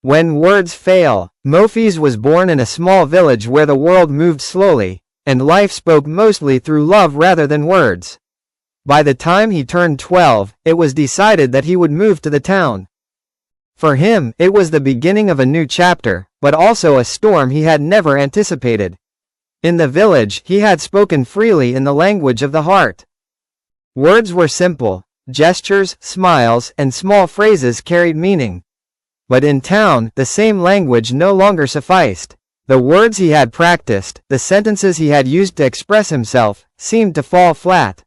When words fail, Mofiz was born in a small village where the world moved slowly, and life spoke mostly through love rather than words. By the time he turned 12, it was decided that he would move to the town. For him, it was the beginning of a new chapter, but also a storm he had never anticipated. In the village, he had spoken freely in the language of the heart. Words were simple. Gestures, smiles, and small phrases carried meaning. But in town, the same language no longer sufficed. The words he had practiced, the sentences he had used to express himself, seemed to fall flat.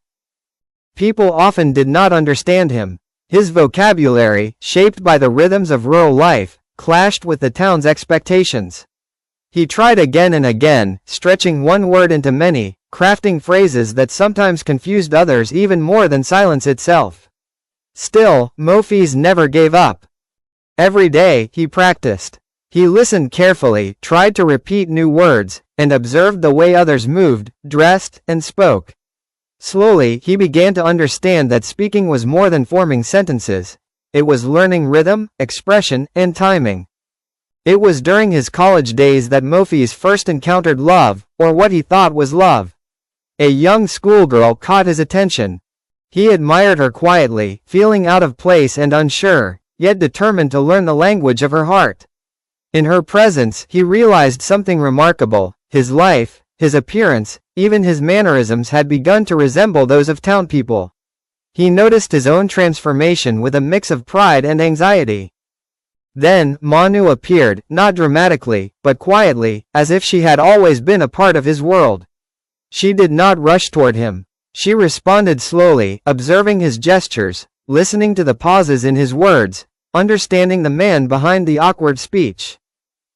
People often did not understand him. His vocabulary, shaped by the rhythms of rural life, clashed with the town's expectations. He tried again and again, stretching one word into many, crafting phrases that sometimes confused others even more than silence itself. Still, Mofiz never gave up. Every day, he practiced. He listened carefully, tried to repeat new words, and observed the way others moved, dressed, and spoke. Slowly, he began to understand that speaking was more than forming sentences. It was learning rhythm, expression, and timing. It was during his college days that Mofiz first encountered love, or what he thought was love. A young schoolgirl caught his attention. He admired her quietly, feeling out of place and unsure, yet determined to learn the language of her heart. In her presence, he realized something remarkable. His life, his appearance, even his mannerisms had begun to resemble those of town people. He noticed his own transformation with a mix of pride and anxiety. Then, Manu appeared, not dramatically, but quietly, as if she had always been a part of his world. She did not rush toward him. She responded slowly, observing his gestures, listening to the pauses in his words, understanding the man behind the awkward speech.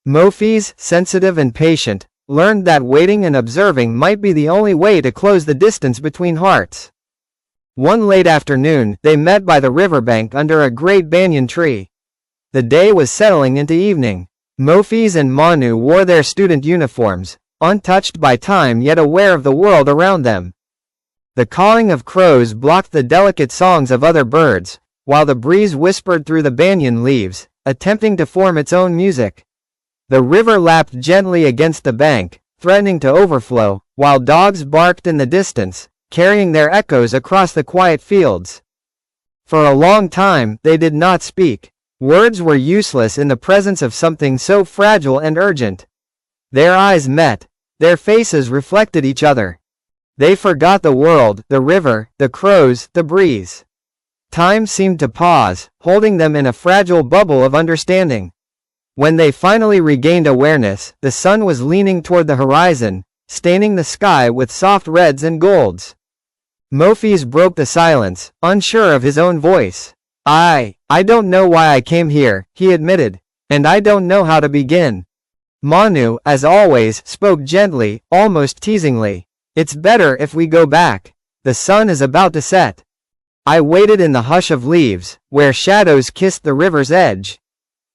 Mofiz, sensitive and patient, learned that waiting and observing might be the only way to close the distance between hearts. One late afternoon, they met by the riverbank under a great banyan tree. The day was settling into evening. Mofiz and Manu wore their student uniforms, untouched by time yet aware of the world around them. The cawing of crows blocked the delicate songs of other birds, while the breeze whispered through the banyan leaves, attempting to form its own music. The river lapped gently against the bank, threatening to overflow, while dogs barked in the distance, carrying their echoes across the quiet fields. For a long time, they did not speak. Words were useless in the presence of something so fragile and urgent. Their eyes met. Their faces reflected each other. They forgot the world, the river, the crows, the breeze. Time seemed to pause, holding them in a fragile bubble of understanding. When they finally regained awareness, the sun was leaning toward the horizon, staining the sky with soft reds and golds. Mofiz broke the silence, unsure of his own voice. I don't know why I came here, he admitted, and I don't know how to begin. Manu, as always, spoke gently, almost teasingly. It's better if we go back. The sun is about to set. I waited in the hush of leaves, where shadows kissed the river's edge.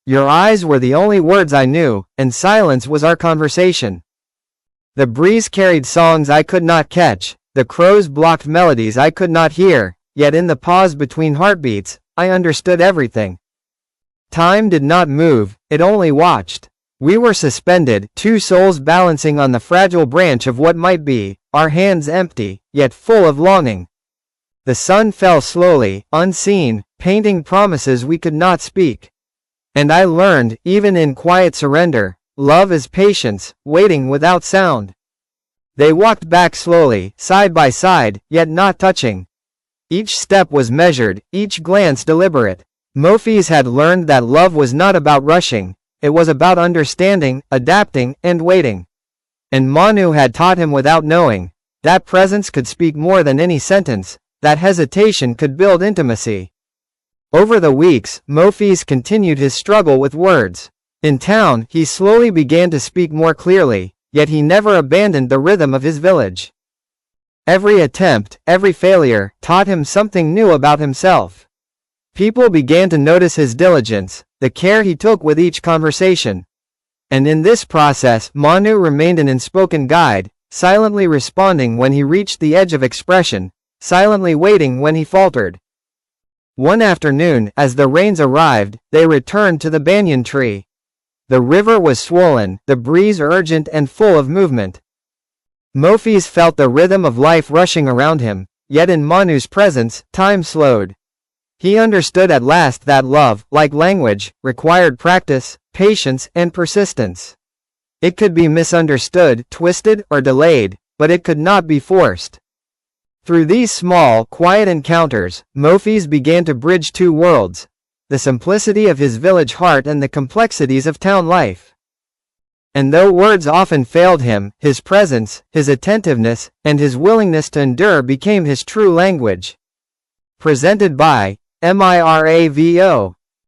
Your eyes were the only words I knew, and silence was our conversation. The breeze carried songs I could not catch, the crows blocked melodies I could not hear, yet in the pause between heartbeats, I understood everything. Time did not move, it only watched. We were suspended, two souls balancing on the fragile branch of what might be, our hands empty, yet full of longing. The sun fell slowly, unseen, painting promises we could not speak. And I learned, even in quiet surrender, love is patience, waiting without sound. They walked back slowly, side by side, yet not touching. Each step was measured, each glance deliberate. Mofiz had learned that love was not about rushing, it was about understanding, adapting, and waiting. And Manu had taught him without knowing, that presence could speak more than any sentence, that hesitation could build intimacy. Over the weeks, Mofiz continued his struggle with words. In town, he slowly began to speak more clearly, yet he never abandoned the rhythm of his village. Every attempt, every failure, taught him something new about himself. People began to notice his diligence, the care he took with each conversation. And in this process, Manu remained an unspoken guide, silently responding when he reached the edge of expression, silently waiting when he faltered. One afternoon, as the rains arrived, they returned to the banyan tree. The river was swollen, the breeze urgent and full of movement. Mofiz felt the rhythm of life rushing around him, yet in Manu's presence, time slowed. He understood at last that love, like language, required practice, patience, and persistence. It could be misunderstood, twisted, or delayed, but it could not be forced. Through these small, quiet encounters, Mofiz began to bridge two worlds, the simplicity of his village heart and the complexities of town life. And though words often failed him, his presence, his attentiveness, and his willingness to endure became his true language. Presented by Miravo.